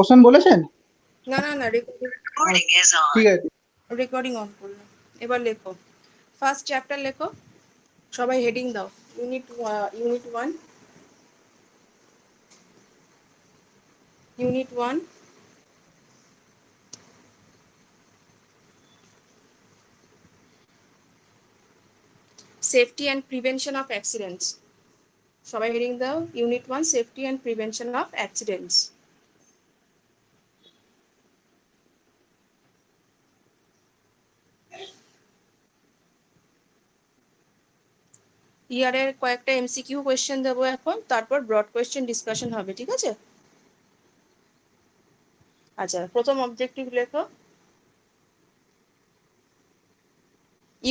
Question বলেছেন? না না না, ঠিক আছে, রেকর্ডিং অন করলাম। এবার লেখো, ফার্স্ট চ্যাপ্টার লেখো, সবাই হেডিং দাও। Unit 1, unit 1, safety and prevention of accidents. সবাই হেডিং দাও, unit 1, safety and prevention of accidents. ইয়ারের কয়েকটা এমসিকিউ কোয়েশ্চেন দেবো এখন, তারপর ব্রড কোয়েশ্চেন ডিসকাশন হবে, ঠিক আছে? আচ্ছা, প্রথম অবজেক্টিভ লেখো,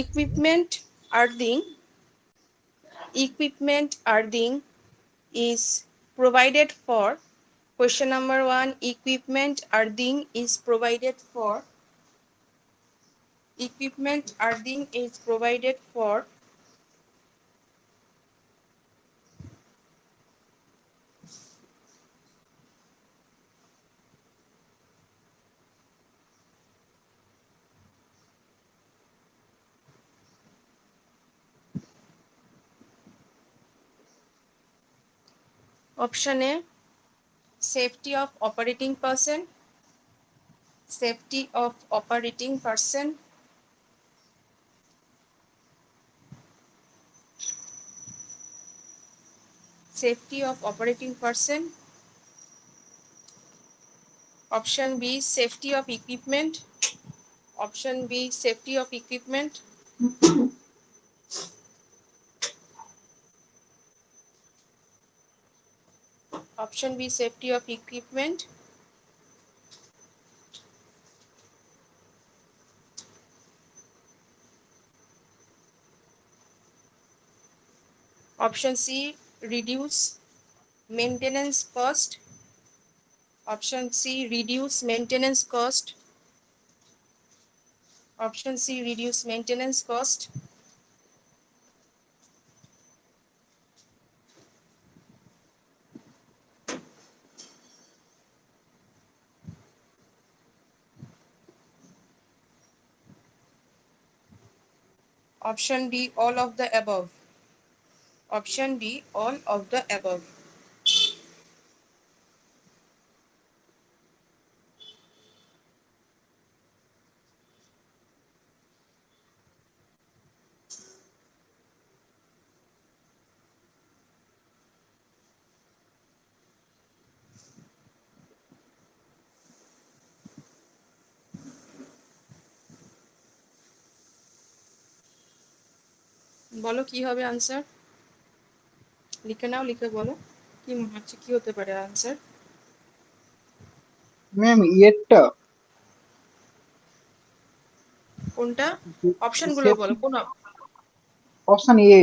equipment earthing is provided for. Question number 1, equipment earthing is provided for option A, safety of operating person, safety of operating person. Safety of operating person. Option B, safety of equipment. Option B, safety of equipment. Option B, safety of equipment. Option C, reduce maintenance cost. Option C, reduce maintenance cost. Option C, reduce maintenance cost. Option D, all of the above. Option D, all of the above. বলো কি হবে answer, লিখে নাও, লিখে বলো কি মনে হচ্ছে কি হতে পারে আনসার। ম্যাম ইয়েরটা কোনটা? অপশন গুলো বলো, কোন অপশন এ।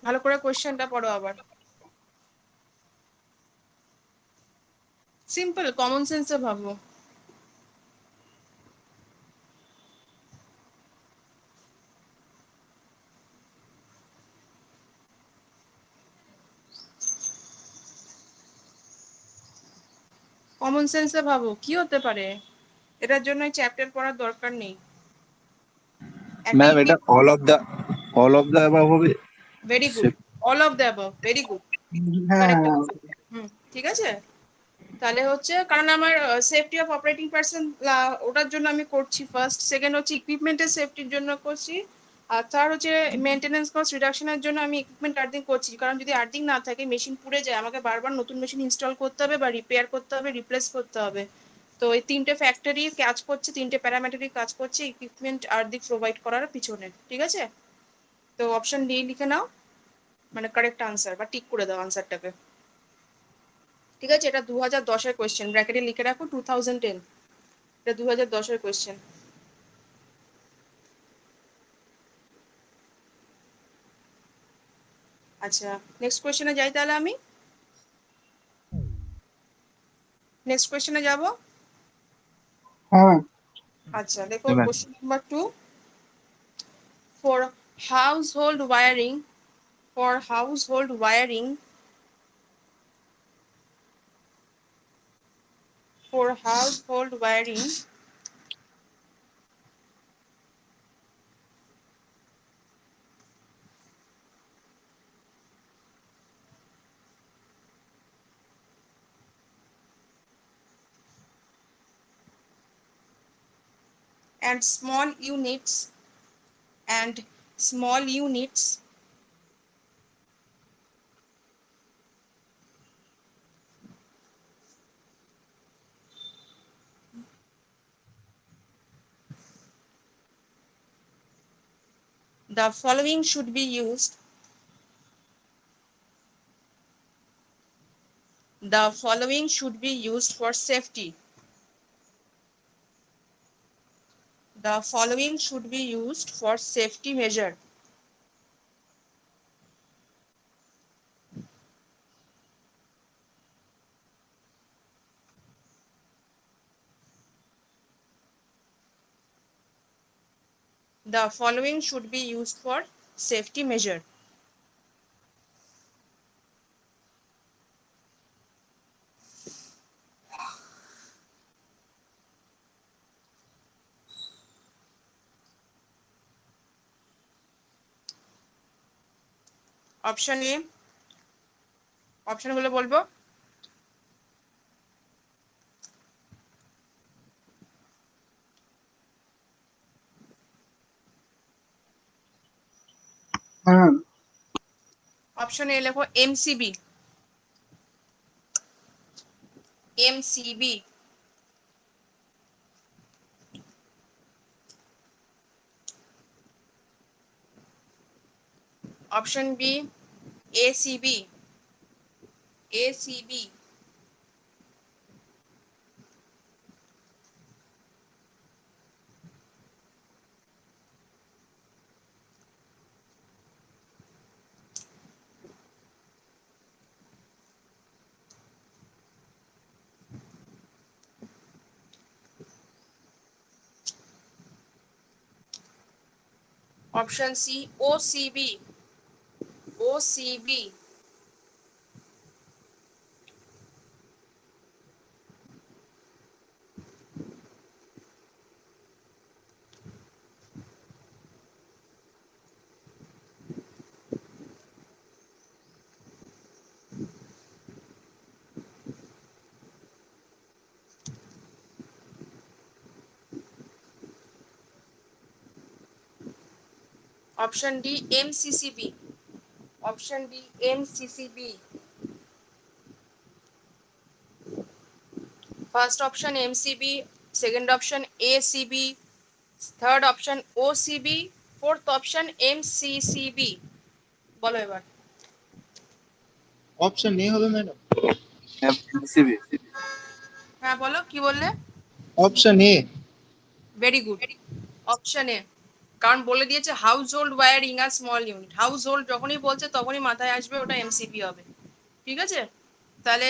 ভালো করে কোশ্চেনটা পড়ো আবার। সিম্পল, কমন সেন্সে ভাবো। কমন সেন্সে ভাবো কি হতে পারে, এটার জন্য চ্যাপ্টার পড়ার দরকার নেই। ম্যাম এটা অল অফ দা অ্যাবাভ হবে। Very good, all of the above, very good, হ্যাঁ, কারেক্ট। ঠিক আছে, তাহলে হচ্ছে কারণ আমার সেফটি অফ অপারেটিং পারসন ওটার জন্য আমি করছি ফার্স্ট, সেকেন্ড হচ্ছে ইকুইপমেন্টের সেফটির জন্য করছি, আর থার্ড হচ্ছে মেনটেন্যান্স কস্ট রিডাকশনের জন্য আমি ইকুইপমেন্ট আর্থিং করছি। কারণ যদি আর্থিং না থাকে, মেশিন পুড়ে যায়, আমাকে বারবার নতুন মেশিন ইনস্টল করতে হবে বা রিপেয়ার করতে হবে, রিপ্লেস করতে হবে। তো এই তিনটে ফ্যাক্টরি কাজ করছে, তিনটে প্যারামেটারি কাজ করছে ইকুইপমেন্ট আর্থিং প্রোভাইড করার পিছনে, ঠিক আছে? তো অপশন ডি লিখে নাও, মানে কারেক্ট আনসার, বা টিক করে দাও আনসারটাকে, ঠিক আছে? এটা 2010-এর কোয়েশ্চেন, ব্র্যাকেটে লিখে রাখো 2010, এটা 2010-এর কোয়েশ্চেন। আচ্ছা, নেক্সট কোয়েশ্চেনে যাই তাহলে আমি, নেক্সট কোয়েশ্চেনে যাব। হ্যাঁ আচ্ছা দেখো, question number 2, for household wiring, for household wiring, for household wiring, and small units the following should be used. The following should be used for safety. The following should be used for safety measure. The following should be used for safety measure. Option A, অপশনগুলো বলবো। হ্যাঁ ma'am. Option A লেখো MCB. MCB. Option B ACB. ACB. Option C OCB. OCB. Option D MCCB. Option D MCCB. First option MCB, second option ACB, third option OCB, fourth option MCCB. বলো এবার। Option A হবে madam. MCB. হ্যাঁ বলো, কি বললে? Option A. Very good, option A. কারণ বলে দিয়েছে হাউস হোল্ড ওয়ারিং আর স্মল ইউনিট। হাউস হোল্ড যখনই বলছে তখনই মাথায় আসবে ওটা এমসিবি হবে। ঠিক আছে, তাহলে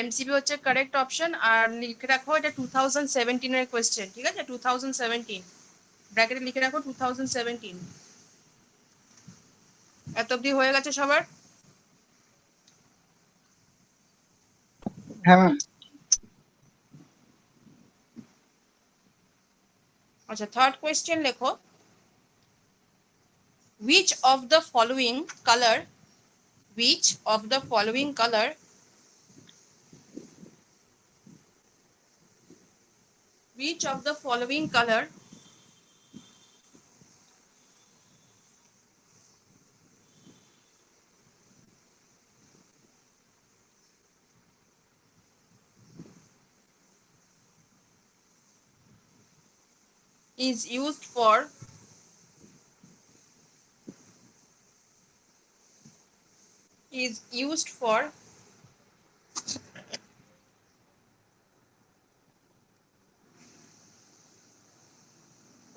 এমসিবি হচ্ছে কারেক্ট অপশন। আর লিখে রাখো এটা 2017 এর কোয়েশ্চেন। ঠিক আছে, 2017 ব্র্যাকেটে লিখে রাখো 2017। এত অব্দি হয়ে গেছে সবার? হ্যাঁ ম্যাম। আচ্ছা, থার্ড কোয়েশ্চেন লেখো, which of the following color which of the following color which of the following color is used for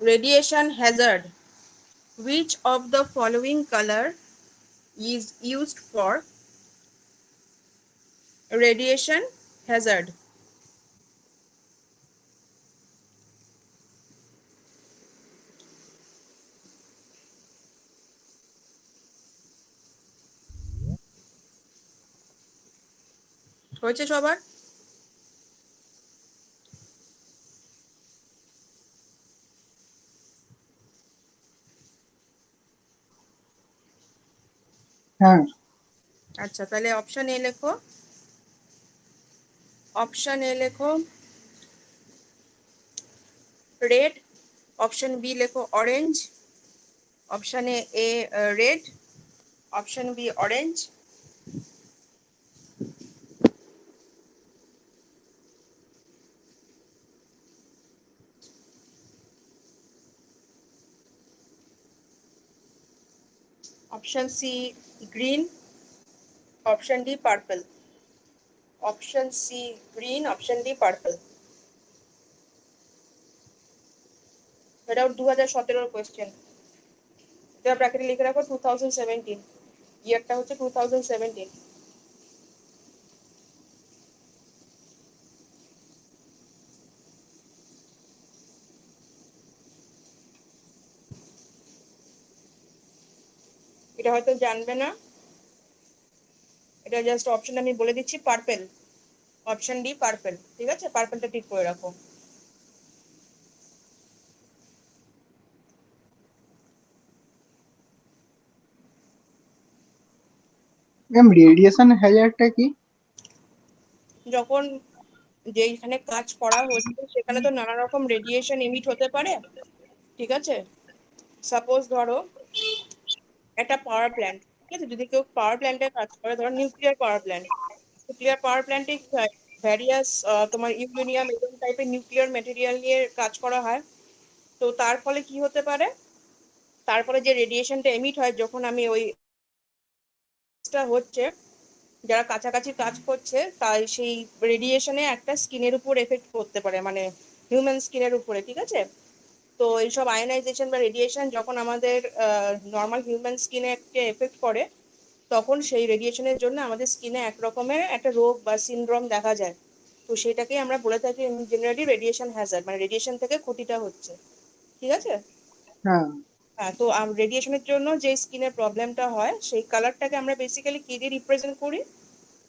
radiation hazard? Which of the following color is used for radiation hazard? হয়েছে সবার? হ্যাঁ আচ্ছা, তাহলে option A লেখো। Option A লেখো red, option B লেখো orange, option A red, option B orange, option C green, option D purple. Option C green, option D purple. এটাও 2017 question. এটা ব্র্যাকেটে লিখে রাখো 2017, ইয়ারটা হচ্ছে 2017। এটা হয়তো জানবে না, এটা জাস্ট অপশন আমি বলে দিচ্ছি, পার্পল। অপশন ডি পার্পল, ঠিক আছে, পার্পলটা ঠিক করে রাখো। ম্যাম রেডিয়েশন হ্যাজার্ডটা কি? যখন যেইখানে কাজ করা হচ্ছে সেখানে তো নানা রকম রেডিয়েশন এমিট হতে পারে, ঠিক আছে। সাপোজ ধরো একটা পাওয়ার প্ল্যান্ট, ঠিক আছে, যদি কেউ পাওয়ার প্ল্যান্টে কাজ করে, ধরো nuclear power plant, nuclear power প্ল্যান্টে কি হয়, ভ্যারিয়াস তোমার ইউরেনিয়াম এরকম টাইপের নিউক্লিয়ার ম্যাটেরিয়াল নিয়ে কাজ করা হয়। তো তার ফলে কি হতে পারে, তারপরে যে রেডিয়েশনটা এমিট হয় যখন আমি ওই হচ্ছে, যারা কাছাকাছি কাজ করছে তাই সেই রেডিয়েশনে একটা স্কিনের উপর এফেক্ট করতে পারে, মানে হিউম্যান স্কিনের উপরে, ঠিক আছে। তো এইসব আয়নাইজেশন বা রেডিয়েশন যখন আমাদের নর্মাল হিউম্যান স্কিনে একটা এফেক্ট করে, তখন সেই রেডিয়েশনের জন্য আমাদের স্কিনে এক রকমের একটা রোগ বা সিনড্রোম দেখা যায়। তো সেটাকেই আমরা বলে থাকি জেনারেলি রেডিয়েশন হ্যাজার্ড, মানে রেডিয়েশন থেকে ক্ষতিটা হচ্ছে, ঠিক আছে। হ্যাঁ হ্যাঁ, তো রেডিয়েশনের জন্য যে স্কিনের প্রবলেমটা হয় সেই কালারটাকে আমরা বেসিক্যালি কি দিয়ে রিপ্রেজেন্ট করি,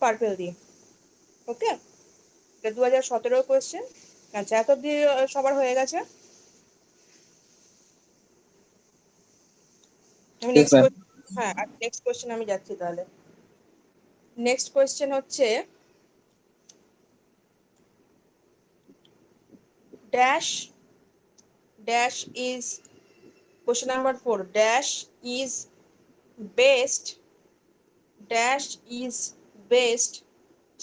পার্পল দিয়ে। ওকে, এটা 2017 কোয়েশ্চেন। আচ্ছা, এত অব্দি সবার হয়ে গেছে। আমি Yes, ma'am. হ্যাঁ, আর নেক্সট কোয়েশ্চেন আমি যাচ্ছি তাহলে। নেক্সট কোয়েশ্চেন হচ্ছে dash dash is, question number 4, dash is best, dash is best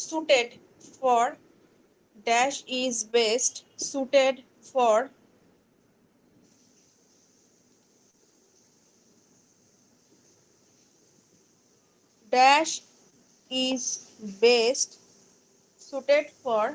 suited for, dash is best suited for dash is best suited for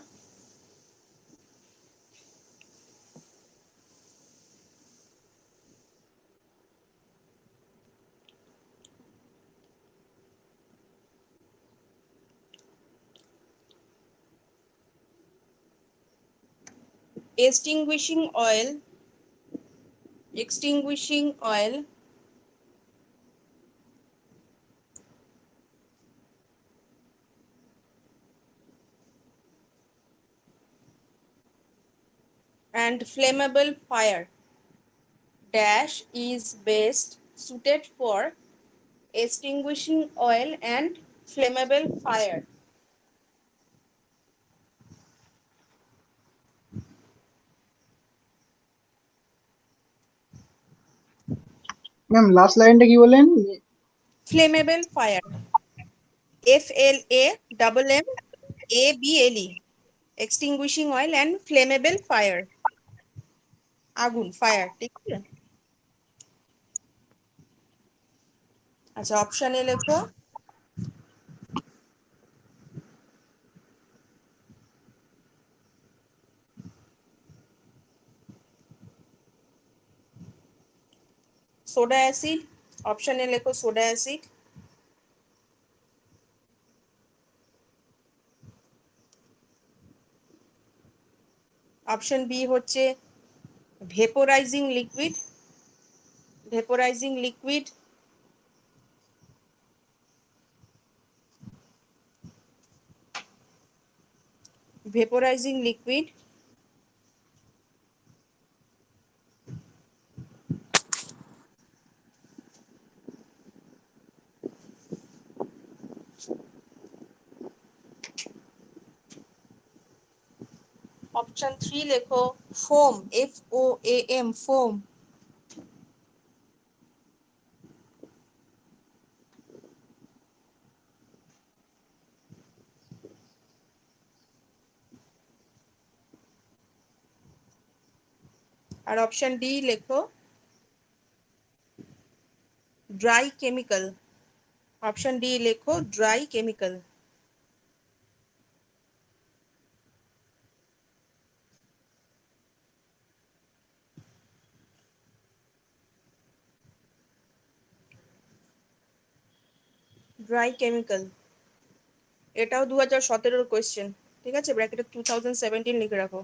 extinguishing oil, extinguishing oil, and flammable fire. Dash is best suited for extinguishing oil and flammable fire. Ma'am last লাইনটা কি বলেন? Flammable fire, FLAMMABLE, extinguishing oil and flammable fire, আগুন, fire, ঠিক আছে। আচ্ছা, option A লেখো soda acid, option A লেখো soda acid, option B হচ্ছে ভেপোরাইজিং লিকুইড, ভেপোরাইজিং লিকুইড, ভেপোরাইজিং লিকুইড, অপশন 3 লেখো ফোম, FOAM, ফোম। আর অপশন ডি লেখো ড্রাই কেমিক্যাল। অপশন ডি লেখো ড্রাই কেমিক্যাল। ড্রাই কেমিক্যাল, এটাও 2017 কোয়েশ্চেন, ঠিক আছে, ব্র্যাকেটে 2017 লিখে রাখো।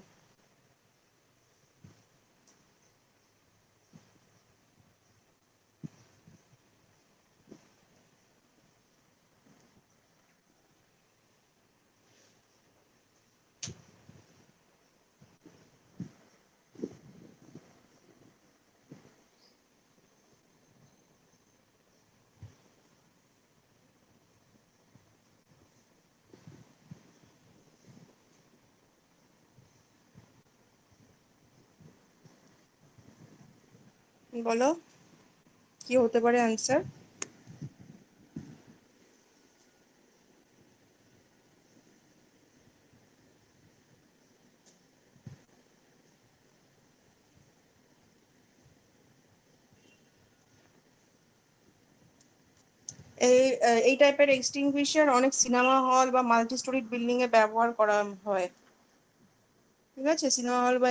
বলো কি হতে পারে অ্যান্সার? এই টাইপের এক্সটিংগুইশার অনেক সিনেমা হল বা মাল্টি স্টোরিড বিল্ডিং এ ব্যবহার করা হয়, ঠিক আছে। সিনেমা হল বা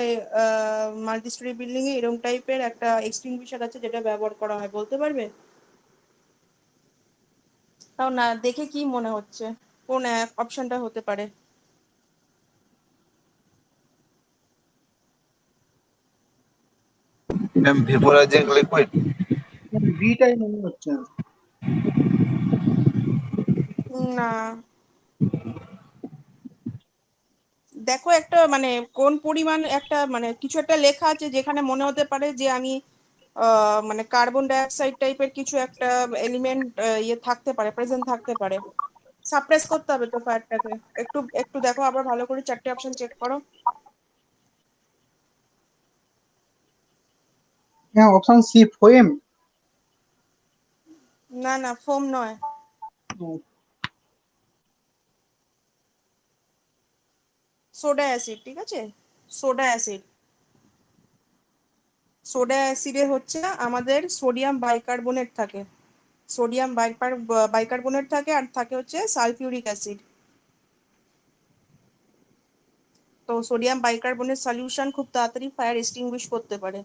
মাল্টি স্টোরি বিল্ডিং এ এরকম টাইপের একটা এক্সটিংগুইশার আছে যেটা ব্যবহার করা হয়, বলতে পারবে? তাও না দেখে কি মনে হচ্ছে কোন অপশনটা হতে পারে? Ma'am vaporising liquid. ম্যাম বিটাই মনে হচ্ছে। না, দেখো একটা মানে কোন পরিমাণ একটা মানে কিছু একটা লেখা আছে যেখানে মনে হতে পারে যে আমি মানে কার্বন ডাই অক্সাইড টাইপের কিছু একটা এলিমেন্ট ইয়ে থাকতে পারে, প্রেজেন্ট থাকতে পারে। সাপ্রেস করতে হবে তো ফায়ারটাকে। একটু একটু দেখো আবার ভালো করে, চারটে অপশন চেক করো। হ্যাঁ, অপশন সি ফোয়েম। না না, ফোম নয়। সোডা অ্যাসিড, ঠিক আছে, সোডা অ্যাসিড। সোডা অ্যাসিডে হচ্ছে আমাদের সোডিয়াম বাইকার্বনেট থাকে, সোডিয়াম বাইকার্বনেট থাকে, আর থাকে হচ্ছে সালফিউরিক অ্যাসিড। তো সোডিয়াম বাইকার্বনেট সলিউশন খুব তাড়াতাড়ি ফায়ার এক্সটিংগুইশ করতে পারে।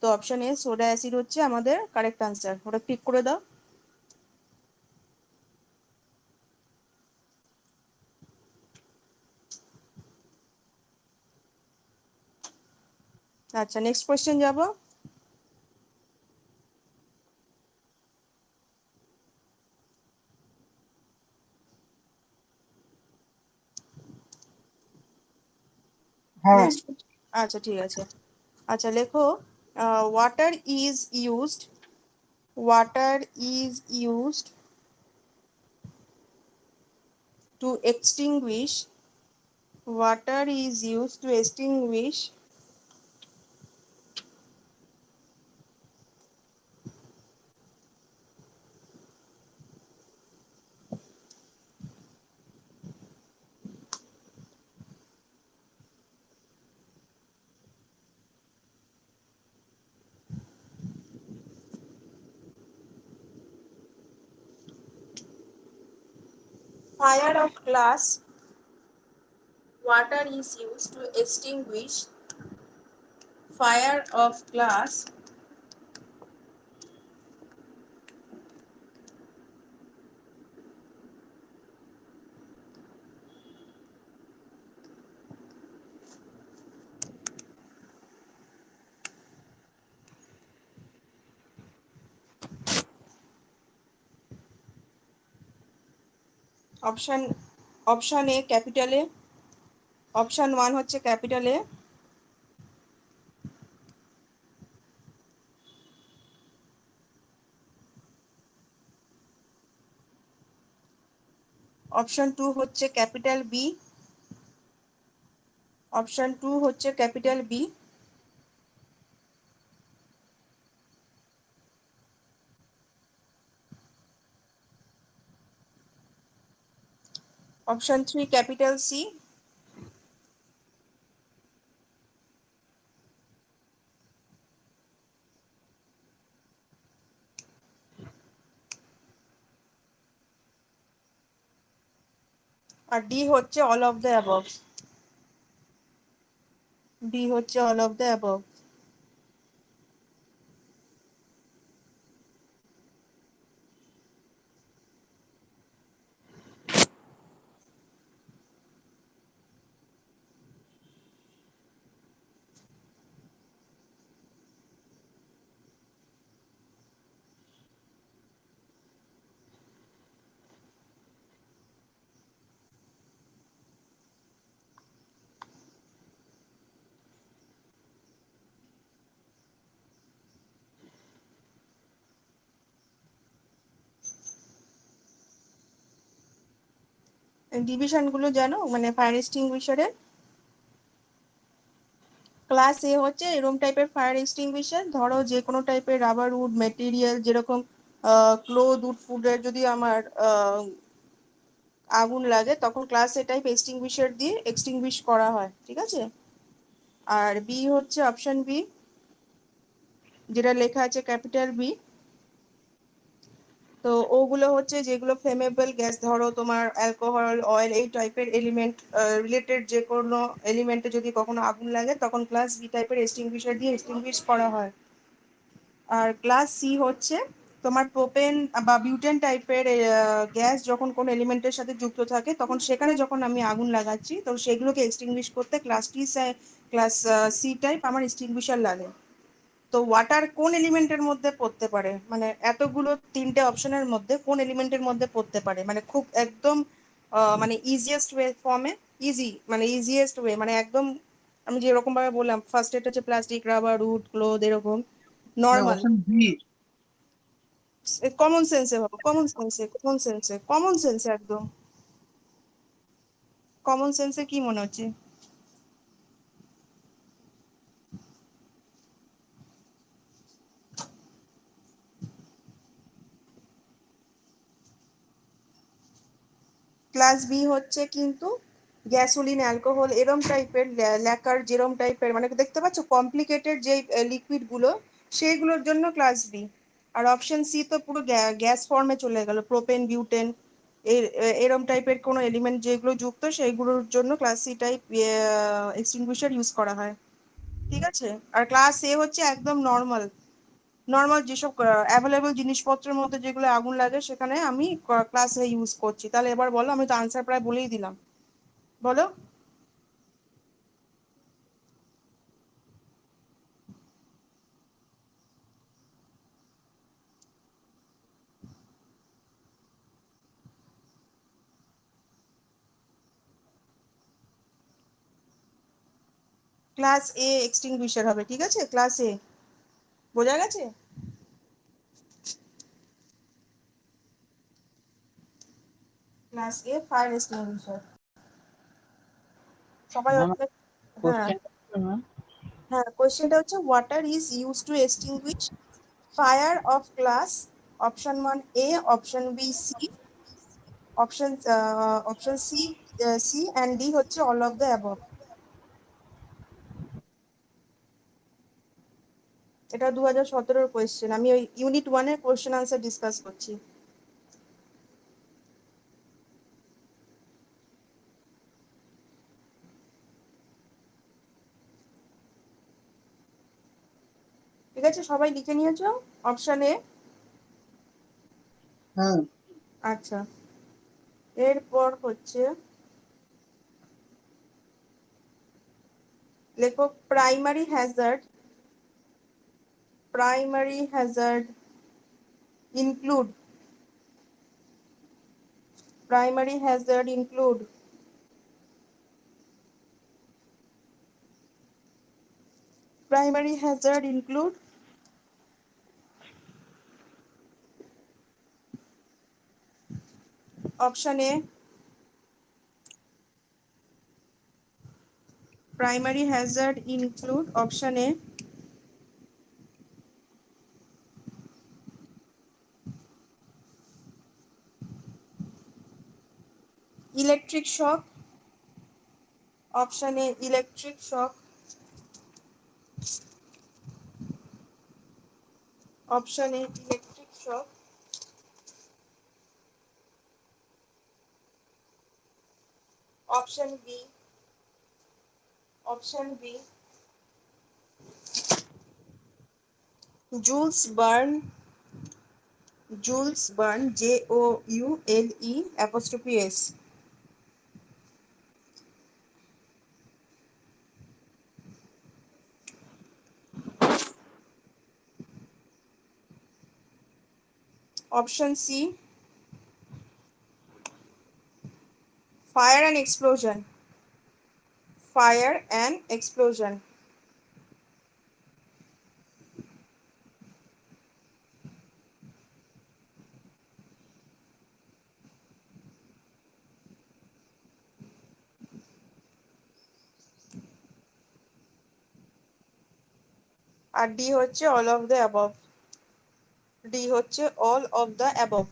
তো অপশন এ সোডা অ্যাসিড হচ্ছে আমাদের কারেক্ট আনসার, ওটা টিক করে দাও। আচ্ছা, নেক্সট কোয়েশ্চেন যাব। হ্যাঁ। নেক্সট, আচ্ছা ঠিক আছে। আচ্ছা লেখো water is used, water is used to extinguish, water is used to extinguish fire of glass, water is used to extinguish fire of glass option, option A capital A, option 1 হচ্ছে capital A, option 2 হচ্ছে capital B, option 2 হচ্ছে capital B. Option 3 capital C. আর D হচ্ছে all of the above. D হচ্ছে all of the above. Division গুলো জানো, মানে fire এক্সটিংগুইশারের? Class এ হচ্ছে এরকম টাইপের ফায়ার এক্সটিংগুইশার, ধরো যে কোনো টাইপের রাবার উড মেটেরিয়াল, যেরকম ক্লোথ উড ফুডের যদি আমার আগুন লাগে তখন ক্লাস এ টাইপ এক্সটিংগুইশার দিয়ে এক্সটিংগুইশ করা হয়, ঠিক আছে। আর বি হচ্ছে অপশন বি, যেটা লেখা আছে ক্যাপিটাল বি। তো ওগুলো হচ্ছে যেগুলো ফ্লেমেবল গ্যাস, ধরো তোমার অ্যালকোহল, অয়েল, এই টাইপের এলিমেন্ট রিলেটেড যে কোনো এলিমেন্টে যদি কখনো আগুন লাগে তখন ক্লাস বি টাইপের এক্সটিংগুইশার দিয়ে এক্সটিংগুইশ করা হয়। আর ক্লাস সি হচ্ছে তোমার প্রোপেন বা বিউটেন টাইপের গ্যাস যখন কোনো এলিমেন্টের সাথে যুক্ত থাকে তখন সেখানে যখন আমি আগুন লাগাচ্ছি তো সেগুলোকে এক্সটিংগুইশ করতে ক্লাস সি টাইপ আমার এক্সটিংগুইশার লাগে। তো ওয়াটার কোন এলিমেন্টের মধ্যে পড়তে পারে, মানে এতগুলো তিনটে অপশনের মধ্যে কোন এলিমেন্টের মধ্যে পড়তে পারে, মানে খুব একদম মানে ইজিয়েস্ট ওয়ে ফর্মে, মানে ইজিয়েস্ট ওয়ে, মানে একদম আমি যেরকম ভাবে বললাম, ফার্স্ট এটা হচ্ছে প্লাস্টিক, রাবার, উড, ক্লোথ, এরকম হ্যাঁ নর্মাল। Option B. কমন সেন্সে ভাবো, কমন সেন্সে একদম কমন সেন্সে কি মনে হচ্ছে? ক্লাস বি হচ্ছে কিন্তু গ্যাসোলিন, অ্যালকোহল, এরম টাইপের, ল্যাকার যেরম টাইপের, মানে দেখতে পাচ্ছ কমপ্লিকেটেড যে লিকুইড গুলো, সেইগুলোর জন্য ক্লাস বি। আর অপশন সি তো পুরো গ্যাস ফর্মে চলে গেল, প্রোপেন, বিউটেন, এরম টাইপের কোনো এলিমেন্ট যেগুলো যুক্ত সেইগুলোর জন্য class C type extinguisher use করা হয়, ঠিক আছে। আর ক্লাস এ হচ্ছে একদম নর্মাল, নর্মাল যেসব অ্যাভেলেবল জিনিসপত্রের মধ্যে যেগুলো আগুন লাগে সেখানে আমি ক্লাস এ ইউজ করছি। তাহলে এবার বলো, আমি তো আনসার প্রায় বলেই দিলাম, বলো। ক্লাস এ এক্সটিংগুইশার হবে, ঠিক আছে, ক্লাস এ। বোঝা গেছে? Class A fire extinguisher. সবাই ম্যাম হচ্ছে, হ্যাঁ কোশ্চেন ম্যাম। হ্যাঁ, কোয়েশ্চেনটা হচ্ছে water is use to extinguish fire of class, option 1 A, option B C, option option C C and D হচ্ছে অল অফ দ্য অ্যাবভ। এটা 2017-র কোয়েশ্চেন, আমি ওই ইউনিট 1-এর কোয়েশ্চেন আনসার ডিসকাস করছি। ঠিক আছে, সবাই লিখে নিয়েছো অপশন এ? হ্যাঁ আচ্ছা, এরপর হচ্ছে লেখো primary Hazard. Primary Hazard include, primary Hazard include, primary Hazard include option A Primary hazard include option A, electric shock. Option A, electric shock. Option A, electric shock. Option B. Option B, Jules Verne. Jules Verne, Joule''S. Option C, fire and explosion. Fire and explosion. আর D হচ্ছে all of the above. D হচ্ছে all of the above.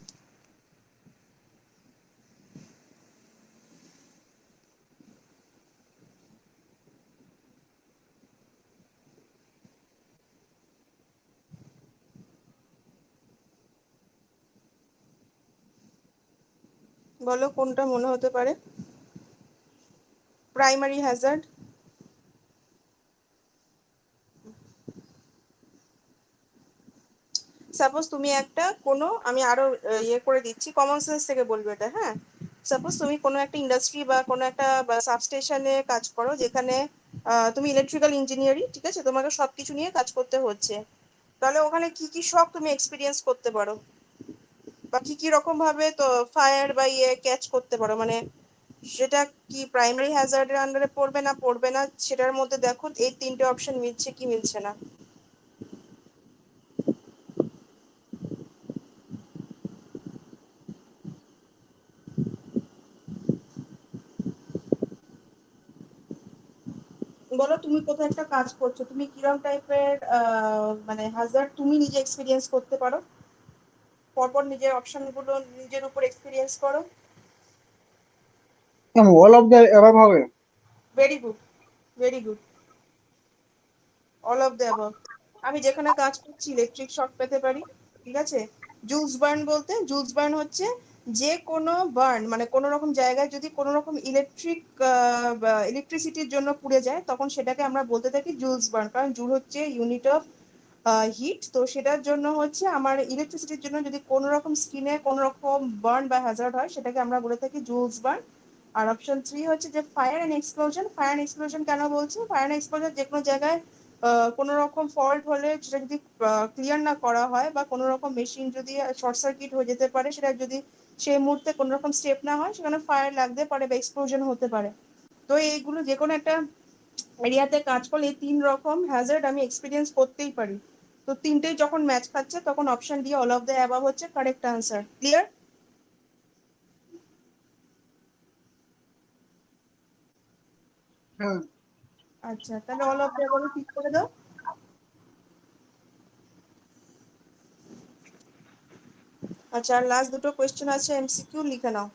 বলো কোনটা মনে হতে পারে? Primary Hazard. Suppose তুমি একটা কোনো, আমি আরো ইয়ে করে দিচ্ছি, কমন সেন্স থেকে বলবো এটা, হ্যাঁ। সাপোজ তুমি কোনো একটা ইন্ডাস্ট্রি বা কোনো একটা সাবস্টেশনে কাজ করো, যেখানে তুমি ইলেকট্রিক্যাল ইঞ্জিনিয়ারিং, ঠিক আছে, তোমাকে সবকিছু নিয়ে কাজ করতে হচ্ছে। তাহলে ওখানে কি কি শক তুমি এক্সপিরিয়েন্স করতে পারো, বা কি কি রকম ভাবে তো ফায়ার বা ইয়ে ক্যাচ করতে পারো, মানে সেটা কি প্রাইমারি হ্যাজার্ডের আন্ডারে পড়বে না পড়বে না, সেটার মধ্যে দেখো এই তিনটে অপশন মিলছে কি মিলছে না। বলো তুমি কোথাও একটা কাজ করছো, তুমি কিরকম টাইপের মানে হ্যাজার্ড তুমি নিজে এক্সপিরিয়েন্স করতে পারো, পরপর নিজের অপশনগুলো নিজের উপর এক্সপিরিয়েন্স করো। অল অফ দ্য অ্যাবাভ হবে। Very good, very good, all of the above. আমি যেখানে কাজ করছি ইলেকট্রিক শক পেতে পারি, ঠিক আছে। জুলস বার্ন বলতে, জুলস বার্ন হচ্ছে যে কোনো বার্ন, মানে কোনো রকম জায়গায় যদি কোনো রকম ইলেকট্রিসিটির জন্য পুড়ে যায়, তখন সেটাকে আমরা বলতে থাকি জুলস বার্ন, কারণ জুল হচ্ছে ইউনিট অফ হিট। তো সেটার জন্য হচ্ছে আমার ইলেকট্রিসিটির জন্য যদি কোনো রকম স্কিনে কোনো রকম বার্ন বা হ্যাজার্ড হয়, সেটাকে আমরা বলে থাকি জুলস বার্ন। আর অপশন 3 হচ্ছে যে fire and explosion. Fire and explosion কেন বলছি? ফায়ার অ্যান্ড এক্সপ্লোশন যে কোনো জায়গায় কোনো রকম ফল্ট হলে সেটা যদি ক্লিয়ার না করা হয়, বা কোনো রকম মেশিন যদি শর্ট সার্কিট হয়ে যেতে পারে, সেটা যদি সেই মুহূর্তে কোনো রকম স্টেপ না হয়, সেখানে ফায়ার লাগতে পারে বা এক্সপ্লোশন হতে পারে। তো এইগুলো যে কোনো একটা এরিয়াতে কাজ করলে এই 3 রকম হ্যাজার্ড আমি এক্সপিরিয়েন্স করতেই পারি। তো তিনটেই যখন ম্যাচ খাচ্ছে, তখন option D all of the above হচ্ছে কারেক্ট আনসার। ক্লিয়ার? হ্যাঁ, আচ্ছা, তাহলে অল অফ দ্য অ্যাবাভ ঠিক করে দাও। আচ্ছা, আর লাস্ট দুটো কোয়েশ্চেন আছে এমসিকিউ, লিখে নাও।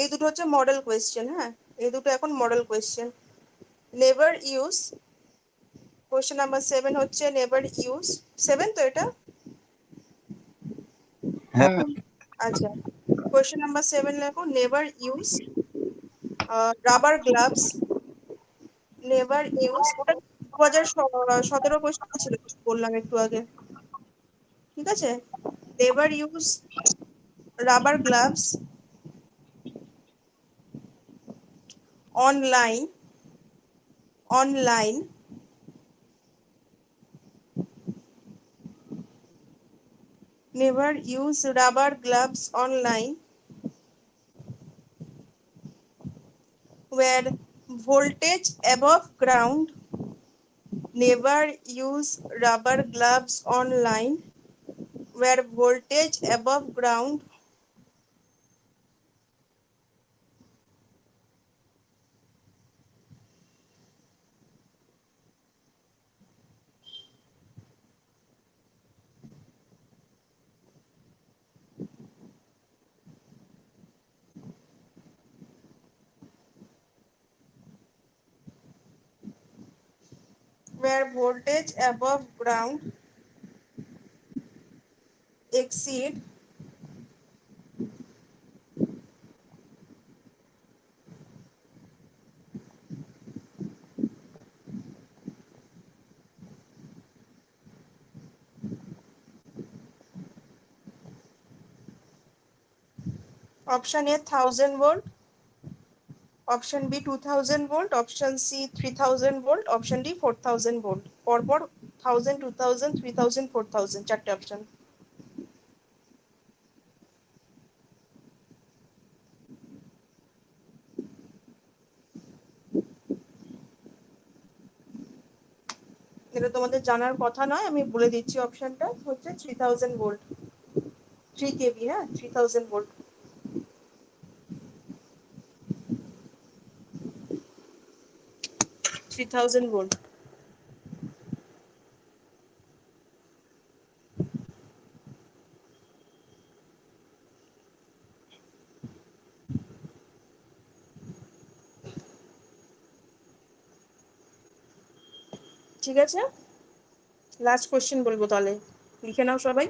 এই দুটো হচ্ছে মডেল কোয়েশ্চেন, হ্যাঁ, এই দুটো এখন model question. Never use, question number 7 হচ্ছে নেভার ইউজ। 7 তো এটা? হ্যাঁ, আচ্ছা, কোয়েশ্চেন নাম্বার 7 লেখো, never use rubber gloves. Never use, ওটা 2017 কোয়েশ্চেন ছিল, বললাম একটু আগে, ঠিক আছে। Never use rubber gloves online, online never use rubber gloves online where voltage above ground. Never use rubber gloves online where voltage above ground. where voltage above ground exceed option A 1000 volt, option B 2000 volt, option C 3000 volt, option D 4000 volt. পরপর 1000, 2000, 3000, 4000 চারটে option. এটা তোমাদের জানার কথা নয়, আমি বলে দিচ্ছি অপশনটা হচ্ছে 3000 ভোল্ট, 3 কেভি, হ্যাঁ 3000 ভোল্ট। ভোল্ট। ঠিক আছে, লাস্ট কোশ্চেন বলবো, তাহলে লিখে নাও সবাই।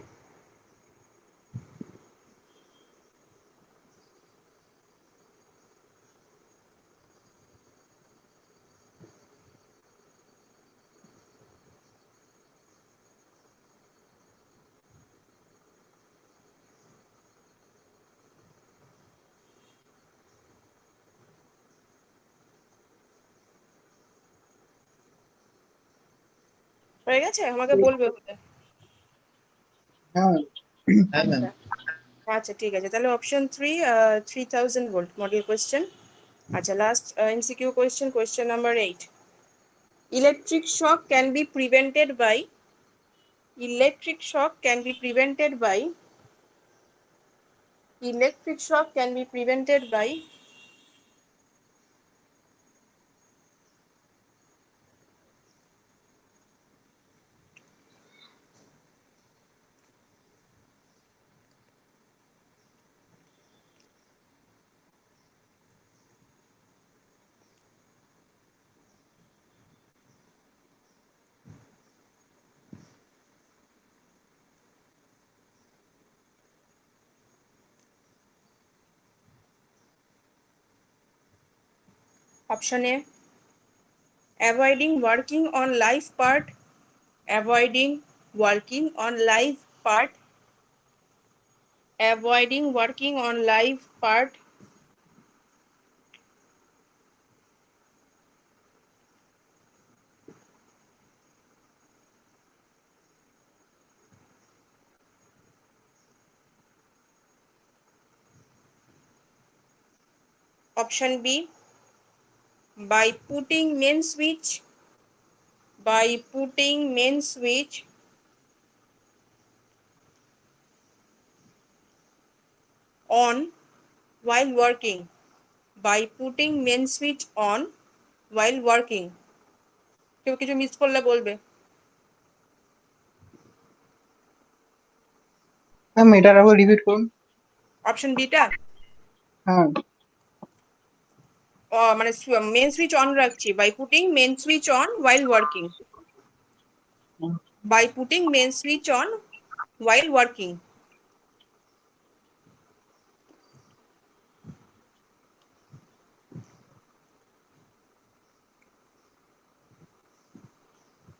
হয়ে গেছে, আমাকে বলবে ওটা। হ্যাঁ হ্যাঁ ম্যাম। আচ্ছা ঠিক আছে, তাহলে অপশন 3 3000 ভোল্ট মডেল কোশ্চেন। আচ্ছা last MCQ question, question number 8। Electric shock can be prevented by, electric shock can be prevented by, electric shock can be prevented by option A avoiding working on live part, avoiding working on live part, avoiding working on live part, option B by putting main switch, by putting main switch on while working, by putting main switch on while working। কেউ কিছু miss করলে বলবে। Ma'am এটার আবার repeat করুন। Option বিটা হ্যাঁ মানে মেন সুইচ অন রাখছি, by putting main switch on while working, by putting main switch on while working.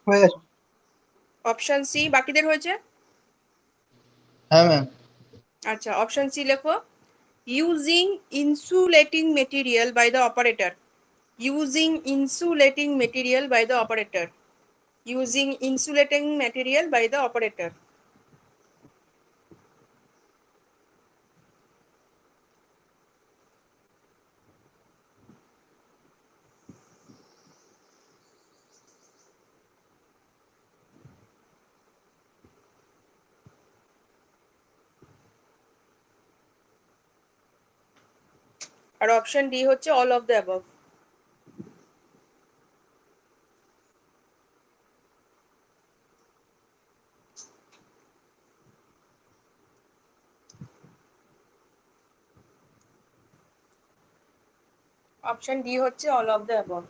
হয়ে গেছে। অপশন সি বাকিদের হয়েছে। হ্যাঁ ম্যাম। আচ্ছা অপশন সি লেখো, using insulating material by the operator, using insulating material by the operator, using insulating material by the operator. আর option D হচ্ছে all of the above. Option D হচ্ছে all of the above.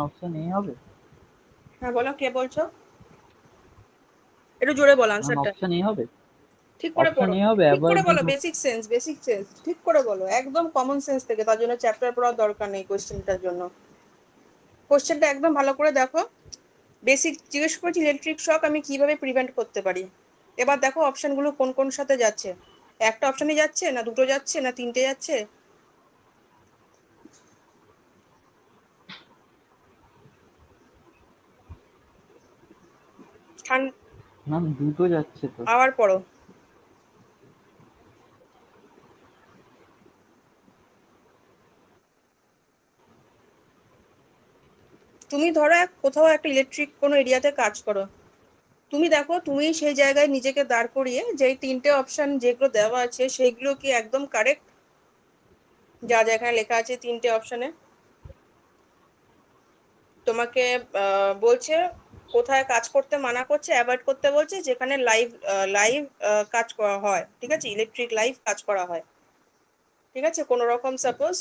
Option A হবে? হ্যাঁ বলো, কে বলছো? একটু জোরে বলো ম্যাম আনসারটা। অপশন এ হবে? ঠিক করে অপশন পড়ো, এ হবে ঠিক করে বলো, অ্যাভয়েড। বেসিক সেন্স ঠিক করে বলো, একদম কমন সেন্স থেকে। তার জন্য চ্যাপ্টার পড়ার দরকার নেই কোশ্চেনটার জন্য। কোশ্চেনটা একদম ভালো করে দেখো। বেসিক জিজ্ঞেস করেছি ইলেকট্রিক শক আমি কিভাবে প্রিভেন্ট করতে পারি। এবার দেখো অপশনগুলো কোন কোন সাথে যাচ্ছে। একটা অপশনে যাচ্ছে না, দুটো যাচ্ছে না, তিনটে যাচ্ছে। ম্যাম দুটো যাচ্ছে তো। আবার পড়ো। তুমি ধরো কোথাও একটা ইলেকট্রিক কোনো এরিয়াতে কাজ করো। তুমি দেখো তুমি সেই জায়গায় নিজেকে দাঁড় করিয়ে যেই তিনটে অপশন যেগুলো দেওয়া আছে সেইগুলো কি একদম কারেক্ট? যা যেখানে লেখা আছে তিনটে অপশনে তোমাকে বলছে কোথায় কাজ করতে মানা করছে, অ্যাভয়েড করতে বলছে যেখানে লাইভ লাইভ কাজ করা হয়, ঠিক আছে, ইলেকট্রিক লাইভ কাজ করা হয়, ঠিক আছে। কোনো রকম সাপোজ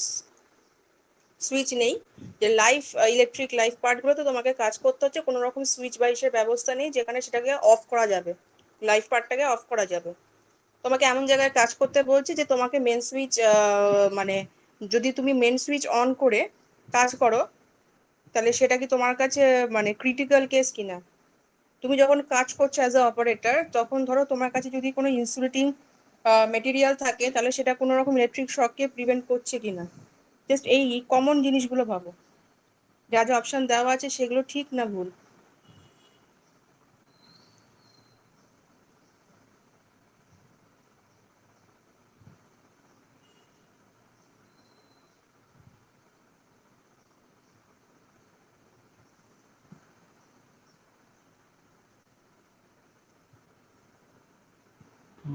সুইচ নেই, যে লাইভ ইলেকট্রিক লাইভ পার্টগুলো তো তোমাকে কাজ করতে হচ্ছে, কোনো রকম সুইচ বা ইসের ব্যবস্থা নেই যেখানে সেটাকে অফ করা যাবে, লাইভ পার্টটাকে অফ করা যাবে। তোমাকে এমন জায়গায় কাজ করতে বলছে যে তোমাকে মেন সুইচ মানে যদি তুমি মেন সুইচ অন করে কাজ করো তাহলে সেটা কি তোমার কাছে মানে ক্রিটিক্যাল কেস কিনা। তুমি যখন কাজ করছো অ্যাজ এ অপারেটর, তখন ধরো তোমার কাছে যদি কোনো ইনসুলেটিং মেটেরিয়াল থাকে তাহলে সেটা কোনো রকম ইলেকট্রিক শককে প্রিভেন্ট করছে কিনা। জাস্ট এই কমন জিনিসগুলো ভাবো, যা যা অপশন দেওয়া আছে সেগুলো ঠিক না ভুল।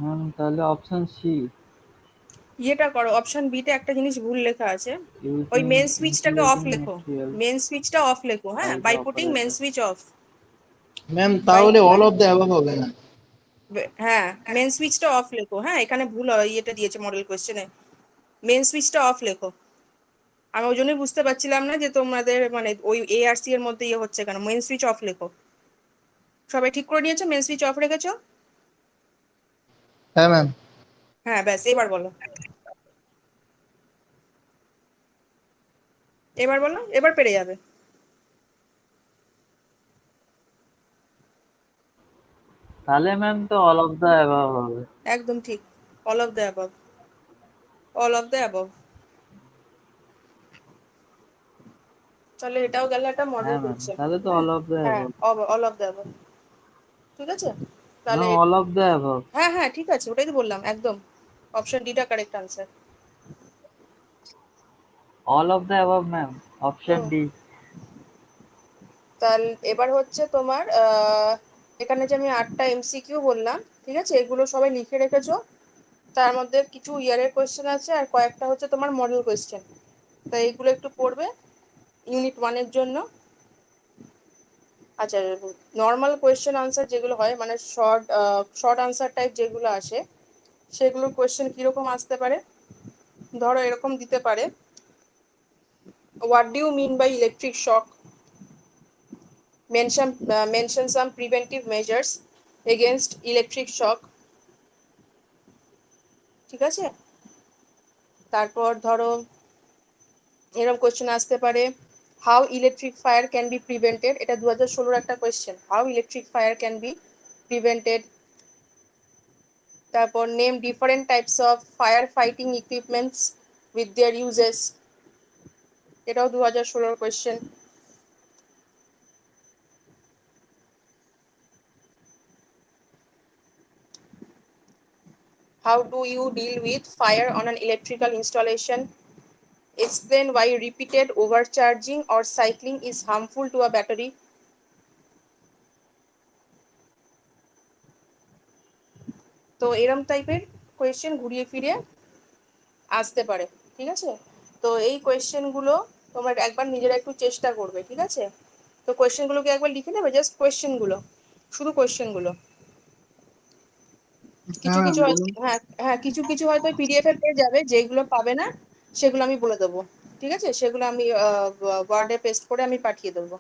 ম্যাম তাহলে অপশন সি। ইয়েটা করো, অপশন বি তে একটা জিনিস ভুল লেখা আছে। ওই ইউজিং মেন সুইচটাকে অফ ইনসুলেটিং লেখো, ম্যাটেরিয়াল মেন সুইচটা অফ লেখো, হ্যাঁ, by the by putting main operator. Switch off. Ma'am by, তাহলে অল অফ দ্য অ্যাবভ হবে না? হ্যাঁ মেন সুইচটা অফ লেখো, হ্যাঁ এখানে ভুল ইয়েটা দিয়েছে মডেল কোশ্চেনে, মেন সুইচটা অফ লেখো। আমি ওই জন্যই বুঝতে পারছিলাম না যে তোমাদের মানে ওই এ আর সি এর মধ্যে ইয়ে হচ্ছে কেন। মেন সুইচ অফ লেখো। সবাই ঠিক করে নিয়েছো, মেন সুইচ অফ রেখেছো? হ্যাঁ ম্যাম। হ্যাঁ ব্যাস, এবার বলো, এবার বলো, এবার পেরে যাবে। তাহলে ম্যাম তো অল অফ দ্য অ্যাবাভ হবে। একদম ঠিক, all of the above, all of the above. তাহলে এটাও গেল একটা মডেল হ্যাঁ ম্যাম কোশ্চেন। তাহলে তো হ্যাঁ অল অফ দ্য হ্যাঁ, above. All of the above, ঠিক আছে। তাহলে ma'am all of the above. হ্যাঁ হ্যাঁ ঠিক আছে, ওটাই তো বললাম একদম। অপশন ডিটা correct answer. All of the above ma'am, option hmm, D. তাহলে এবার হচ্ছে তোমার এখানে যে আমি 8টা এমসিকিউ বললাম, ঠিক আছে, এগুলো সবাই লিখে রেখেছো। তার মধ্যে কিছু ইয়ারের কোয়েশ্চেন আছে আর কয়েকটা হচ্ছে তোমার মডেল কোয়েশ্চেন। তাই এইগুলো একটু পড়বে ইউনিট 1-এর জন্য। আচ্ছা, নর্মাল কোয়েশ্চেন আনসার যেগুলো হয় মানে শর্ট শর্ট আনসার টাইপ যেগুলো আসে সেগুলোর কোয়েশ্চেন কিরকম আসতে পারে। ধরো এরকম দিতে পারে, what do you mean by electric shock, mention some preventive measures against electric shock, ঠিক আছে। তারপর ধরো এরকম কোয়েশ্চেন আসতে পারে, how electric fire can be prevented, এটা 2016 একটা question, how electric fire can be prevented. তারপর name different types of fire fighting equipments with their uses, এটাও 2016 question. How do you deal with fire on an electrical installation, explain why repeated overcharging or cycling is harmful to a battery. তো এরম টাইপের question ঘুরিয়ে ফিরিয়ে আসতে পারে, ঠিক আছে। তো এই কোয়েশ্চেনগুলো তোমরা একবার নিজেরা একটু চেষ্টা করবে, ঠিক আছে। তো কোয়েশ্চেনগুলোকে একবার লিখে নেবে, জাস্ট কোয়েশ্চেনগুলো, শুধু কোয়েশ্চেনগুলো। কিছু হ্যাঁ ম্যাম কিছু বলুন। হ্যাঁ হ্যাঁ, কিছু কিছু হয়তো পিডিএফ এ পেয়ে যাবে, যেগুলো পাবে না সেগুলো আমি বলে দেবো। ঠিক আছে, সেগুলো আমি ওয়ার্ডে পেস্ট করে আমি পাঠিয়ে দেবো।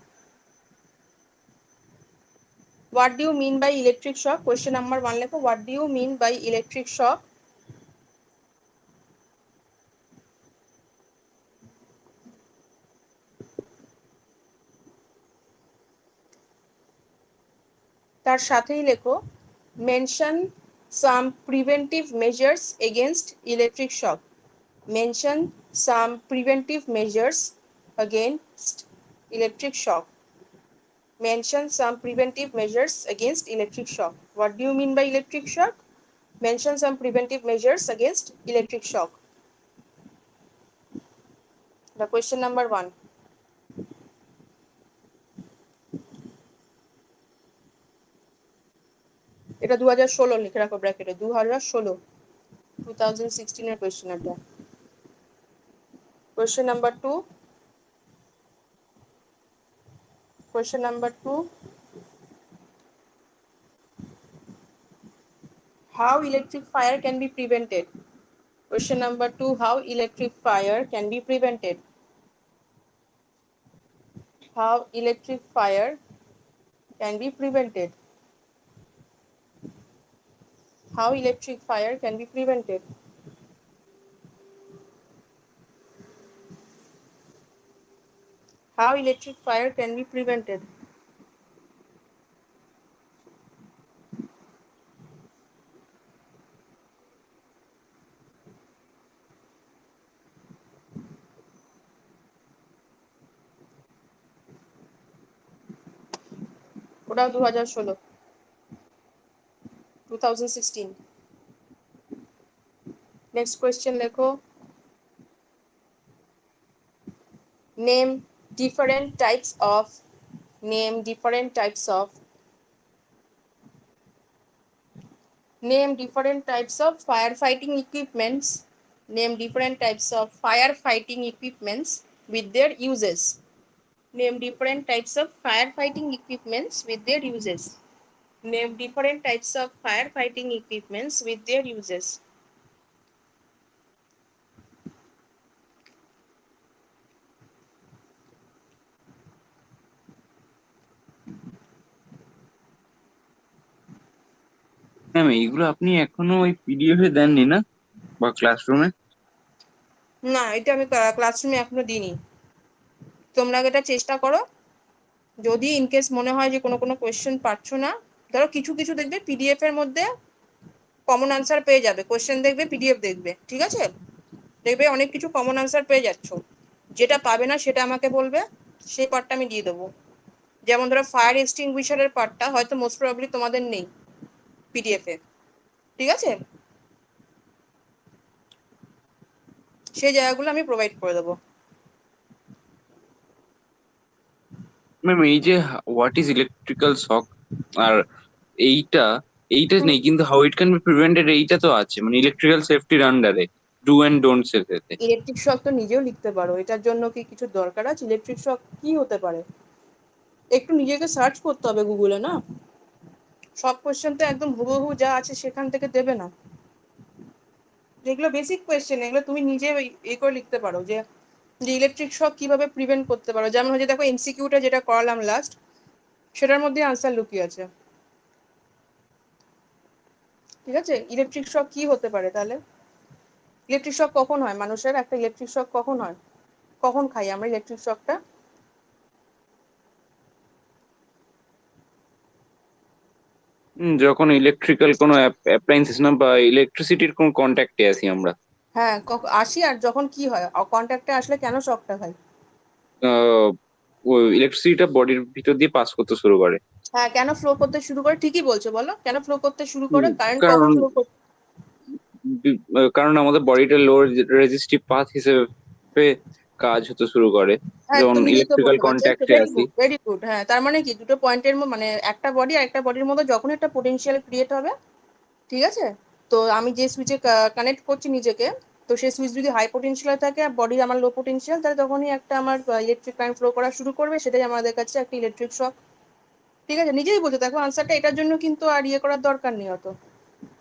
What do you mean by electric shock? Question number 1 লেখো, what do you mean by electric shock? তার সাথেই লেখো, মেনশন সাম preventive measures against electric shock. মেনশন সাম প্রিভেন্টিভ মেজার্স against electric shock. Mention some preventive measures against electric shock. What do you mean by electric shock? Mention some preventive measures against electric shock. The question number 1. এটা 2016 লিখে রাখো ব্র্যাকেটে, 2016, 2016 এর question এটা। Question number 2. Question number 2. How electric fire can be prevented? Question number 2. How electric fire can be prevented? How electric fire can be prevented? How electric fire can be prevented? How electric fire can be prevented? ওটাও 2016, 2016. Next question লেখো, name different types of firefighting equipments. Name different types of firefighting equipments with their uses. Name different types of firefighting equipments with their uses. Name different types of firefighting equipments with their uses. Ma'am এইগুলো আপনি এখনো ওই PDF এ দেননি না, বা ক্লাসরুমে? না, এটা আমি ক্লাসরুমে এখনো দিইনি। তোমরা এটা চেষ্টা করো, যদি ইনকেস মনে হয় যে কোনো কোয়েশ্চেন পাচ্ছ না, ধরো কিছু কিছু দেখবে পিডিএফ এর মধ্যে কমন আনসার পেয়ে যাবে, কোয়েশ্চেন দেখবে পিডিএফ দেখবে, ঠিক আছে, দেখবে অনেক কিছু কমন আনসার পেয়ে যাচ্ছ। যেটা পাবে না সেটা আমাকে বলবে, সেই পার্টটা আমি দিয়ে দেবো। যেমন ধরো ফায়ার এক্সটিংগুইশারের পার্টটা হয়তো মোস্ট প্রবাবলি তোমাদের নেই পিডিএফ এ, ঠিক আছে, সেই জায়গাগুলো আমি প্রোভাইড করে দেবো। ম্যাম এই যে হোয়াট ইজ ইলেকট্রিক্যাল শক আর এইটা এইটা নেই, কিন্তু how it can be prevented এইটা তো আছে, মানে ইলেকট্রিক্যাল সেফটির আন্ডারে ডু অ্যান্ড ডোন্টস এর সাথে। ইলেকট্রিক শক তো নিজেও লিখতে পারো, এটার জন্য কি কিছু দরকার আছে? ইলেকট্রিক শক কি হতে পারে একটু নিজেকে সার্চ করতে হবে গুগলে, না সব কোয়েশ্চেন তো একদম হুবহু যা আছে সেখান থেকে দেবে না। যেগুলো বেসিক কোয়েশ্চেন এগুলো তুমি নিজে করে লিখতে পারো, যে ইলেকট্রিক শক কিভাবে প্রিভেন্ট করতে পারো। যেমন হচ্ছে দেখো এমসিকিউটা যেটা করালাম লাস্ট, সেটার মধ্যে আনসার লুকিয়ে আছে, ঠিক আছে। ইলেকট্রিক শক কি হতে পারে তাহলে? ইলেকট্রিক শক কখন হয় মানুষের? একটা ইলেকট্রিক শক কখন হয়, কখন খাই আমরা ইলেকট্রিক শকটা? যখন ইলেকট্রিক্যাল কোনো অ্যাপ্লায়েন্সেস না বা ইলেকট্রিসিটির কোনো কন্ট্যাক্টে আসি আমরা। হ্যাঁ আসি, আর যখন কি হয় কন্ট্যাক্টে আসলে কেন শকটা খাই? ইলেকট্রিসিটিটা বডির ভিতর দিয়ে পাস করতে শুরু করে। হ্যাঁ, কেন ফ্লো করতে শুরু করে? ঠিকই বলছো, বলো কেন ফ্লো করতে শুরু করে? কারেন্ট কখন কারণ ফ্লো করতে? কারণ আমাদের বডিটা লো রেজিস্টিভ পাথ হিসেবে কাজ হতে শুরু করে হ্যাঁ, যখন তুমি যেটা ইলেকট্রিক্যাল বলতে পারছো, কন্ট্যাক্টে ভেরি আসি। Good, very good. হ্যাঁ, তার মানে কি দুটো পয়েন্টের মানে একটা বডি আর একটা বডির মধ্যে যখন একটা পোটেনশিয়াল ক্রিয়েট হবে, ঠিক আছে, তো আমি যে সুইচে কানেক্ট করছি নিজেকে, তো সেই সুইচ যদি হাই পোটেনশিয়াল থাকে আর বডি আমার লো পোটেনশিয়াল, তাহলে তখনই একটা আমার ইলেকট্রিক কারেন্ট ফ্লো করা শুরু করবে, সেটাই আমাদের কাছে একটা ইলেকট্রিক শক, ঠিক আছে। নিজেই বলছো, দেখো আনসারটা, এটার জন্য কিন্তু আর করার দরকার নেই অত,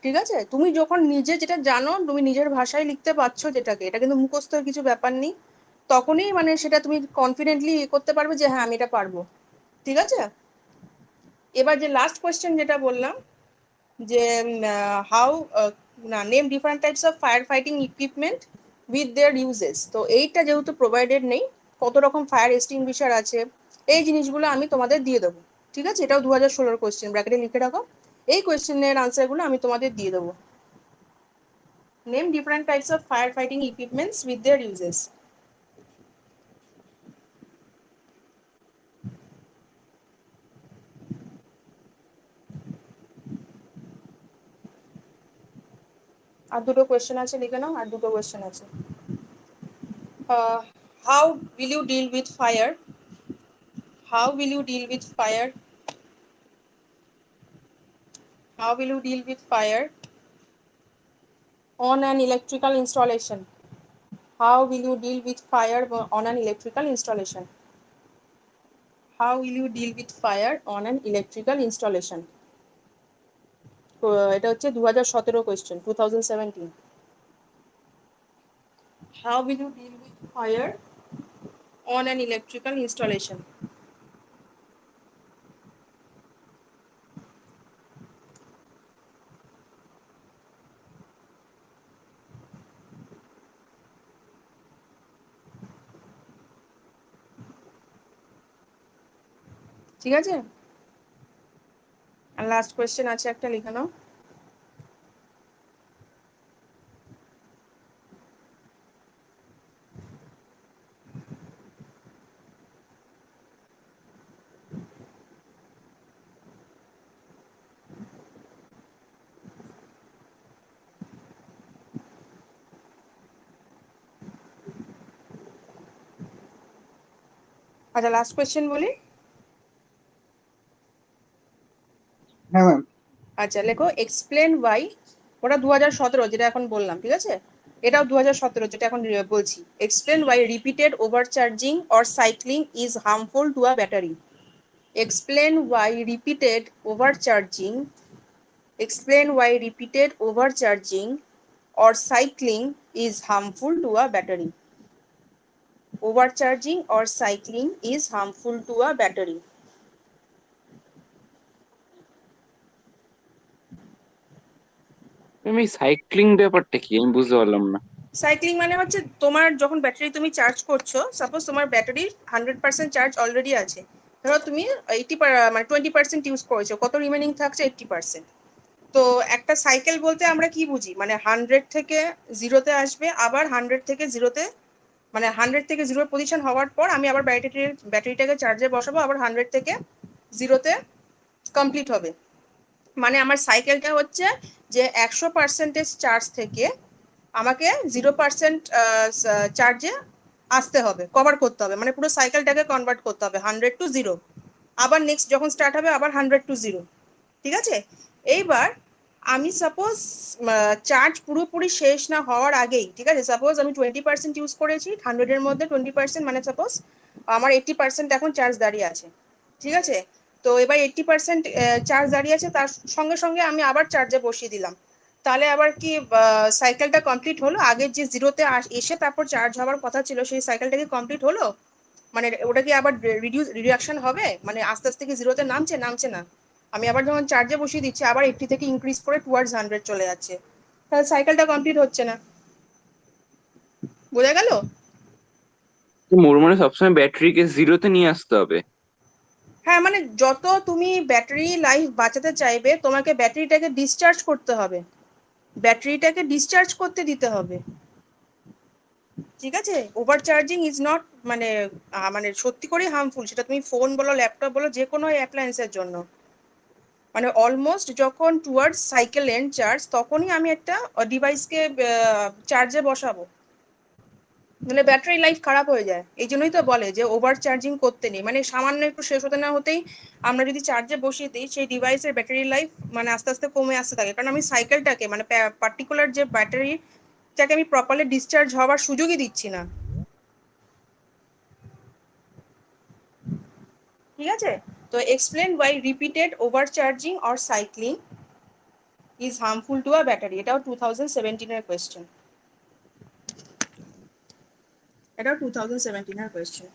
ঠিক আছে। তুমি যখন নিজে যেটা জানো তুমি নিজের ভাষায় লিখতে পারছো যেটাকে, এটা কিন্তু মুখস্থের কিছু ব্যাপার নেই, তখনই মানে সেটা তুমি কনফিডেন্টলি করতে পারবে যে হ্যাঁ আমি এটা পারবো। ঠিক আছে, এবার যে লাস্ট কোয়েশ্চেন যেটা বললাম যে হাউ না name different types of fire fighting equipment with their uses. তো এইটা যেহেতু প্রোভাইডেড নেই, কত রকম ফায়ার এক্সটিংগুইশার আছে, এই জিনিসগুলো আমি তোমাদের দিয়ে দেবো। ঠিক আছে, এটাও 2016 কোয়েশ্চেন, ব্র্যাকেটে লিখে রাখো। এই কোয়েশ্চেনের আনসারগুলো আমি তোমাদের দিয়ে দেবো। Name different types of fire fighting equipments with their uses. আর দুটো কোয়েশ্চেন আছে, লিখে নাও, আর দুটো কোয়েশ্চেন আছে। How will you deal with fire? How will you deal with fire? How will you deal with fire on an electrical installation? How will you deal with fire on an electrical installation? How will you deal with fire on an electrical installation? এটা হচ্ছে 2017 question, 2017। How will you deal with fire on an electrical installation? ঠিক আছে, আর last question আছে একটা, লিখে নাও। আচ্ছা, last question বলি। হ্যাঁ ম্যাম। আচ্ছা, লেখো এক্সপ্লেন ওয়াই। ওটা 2017 যেটা এখন বললাম, ঠিক আছে, এটাও 2017 যেটা এখন বলছি। Explain why repeated overcharging or cycling is harmful to a battery. Explain why repeated overcharging, explain why repeated overcharging or cycling is harmful to a battery. Overcharging or cycling is harmful to a battery. আমি cycling ব্যাপারটা কি আমি বুঝতে পারলাম না। Cycling মানে হচ্ছে তোমার যখন ব্যাটারি তুমি চার্জ করছো, সাপোজ তোমার ব্যাটারি 100% চার্জ অলরেডি আছে, ধরো তুমি 20% ইউজ করেছো, কত রিমেনিং থাকছে? 80%। তো একটা সাইকেল বলতে আমরা কি বুঝি, মানে 100 থেকে 0-তে আসবে, আবার 100 থেকে 0-তে, মানে 100 থেকে 0 পজিশন হওয়ার পর আমি আবার ব্যাটারিটাকে চার্জে বসাবো, আবার 100 থেকে 0-তে কমপ্লিট হবে। মানে আমার সাইকেলটা হচ্ছে যে 100% চার্জ থেকে আমাকে 0% চার্জে আসতে হবে, কভার করতে হবে, মানে পুরো সাইকেলটাকে কনভার্ট করতে হবে 100 to 0। আবার নেক্সট যখন স্টার্ট হবে আবার 100 to 0। ঠিক আছে, এইবার আমি সাপোজ চার্জ পুরোপুরি শেষ না হওয়ার আগেই, ঠিক আছে, সাপোজ আমি 20% ইউজ করেছি, 100-এর মধ্যে 20%, মানে সাপোজ আমার 80% এখন চার্জ দাঁড়িয়ে আছে। ঠিক আছে, তো এবার 80% চার্জ দাঁড়িয়ে আছে, তার সঙ্গে সঙ্গে আমি আবার চার্জে বসিয়ে দিলাম, তাহলে আবার কি সাইকেলটা কমপ্লিট হলো? আগের যে 0-তে এসে তারপর চার্জ হওয়ার কথা ছিল সেই সাইকেলটা কি কমপ্লিট হলো? মানে ওটা কি আবার রিডাকশন হবে? মানে আস্তে আস্তে কি 0-তে নামছে? নামছে না। আমি আবার যখন চার্জে বসিয়ে দিচ্ছি আবার 80 থেকে ইনক্রিজ করে টুয়ার্ডস 100 চলে যাচ্ছে, তাহলে সাইকেলটা কমপ্লিট হচ্ছে না। বোঝা গেল? মোর মানে সবসময় ব্যাটারিকে জিরোতে নিয়ে আসতে হবে। হ্যাঁ, মানে যত তুমি ব্যাটারি লাইফ বাঁচাতে চাইবে তোমাকে ব্যাটারিটাকে ডিসচার্জ করতে হবে, ব্যাটারিটাকে ডিসচার্জ করতে দিতে হবে। ঠিক আছে, ওভার চার্জিং ইজ নট মানে মানে সত্যি করে হার্মফুল, সেটা তুমি ফোন বলো, ল্যাপটপ বলো, যে কোনো অ্যাপ্লায়েন্সের জন্য। মানে অলমোস্ট যখন টুয়ার্ডস সাইকেল এন্ড চার্জ, তখনই আমি একটা ডিভাইসকে চার্জে বসাবো, মানে ব্যাটারি লাইফ খারাপ হয়ে যায়। এই জন্যই তো বলে যে ওভার চার্জিং করতে নেই, মানে সামান্য একটু শেষ হতে না হতেই আমরা যদি চার্জে বসিয়ে দিই, সেই ডিভাইসের ব্যাটারি লাইফ মানে আস্তে আস্তে কমে আসতে থাকে, কারণ আমি সাইকেলটাকে মানে পার্টিকুলার যে ব্যাটারিটাকে আমি প্রপারলি ডিসচার্জ হওয়ার সুযোগই দিচ্ছি না। ঠিক আছে, তো explain why repeated over charging or cycling is harmful to a battery, এটাও 2017-এর কোয়েশ্চেন। এটাও 2017 এর কোয়েশ্চেন।